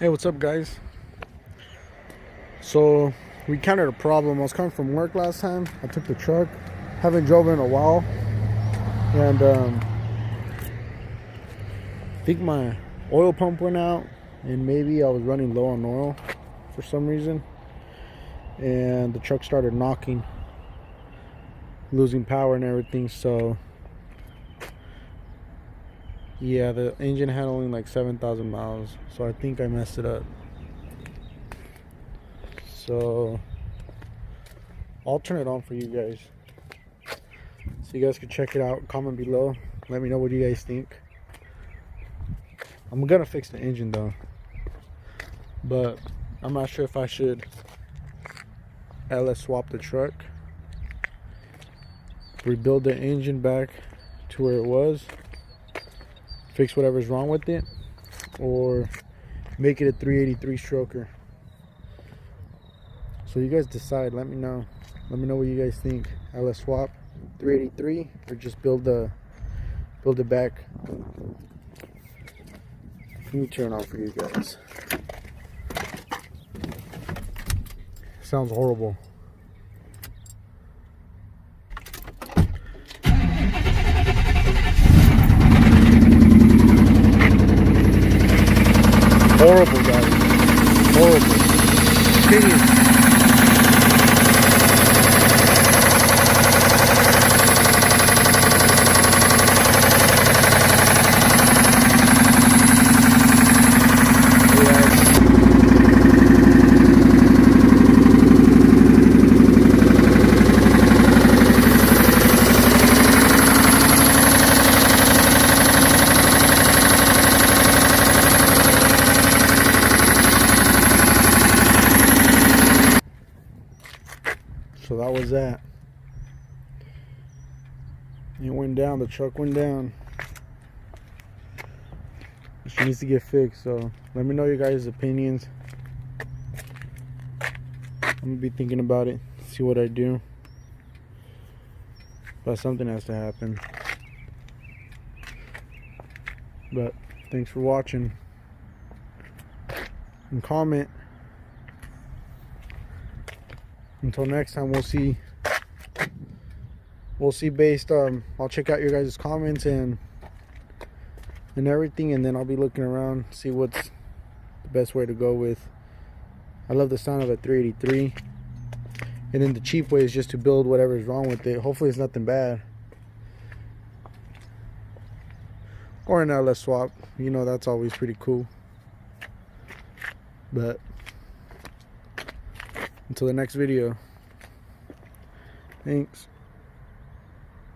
Hey, what's up, guys? So we encountered a problem. I was coming from work last time. I took the truck. Haven't driven in a while, and I think my oil pump went out, and maybe I was running low on oil for some reason, and the truck started knocking, losing power and everything. So yeah, the engine had only like 7,000 miles, so I think I messed it up. So I'll turn it on for you guys, so you guys can check it out. Comment below, let me know what you guys think. I'm gonna fix the engine though, but I'm not sure if I should LS swap the truck, rebuild the engine back to where it was, fix whatever's wrong with it, or make it a 383 stroker. So you guys decide. Let me know what you guys think. LS swap 383 or just build it back. Let me turn it on for you guys. Sounds horrible. Horrible, guys. Horrible. Opinion. So that was that. It went down. The truck went down. She needs to get fixed. So let me know your guys' opinions. I'm gonna be thinking about it. See what I do. But something has to happen. But thanks for watching. And comment. Until next time, we'll see based I'll check out your guys' comments and everything, and then I'll be looking around, see what's the best way to go with. I love the sound of a 383, and then the cheap way is just to build whatever is wrong with it. Hopefully it's nothing bad, or an LS swap, you know, that's always pretty cool. But until the next video, thanks.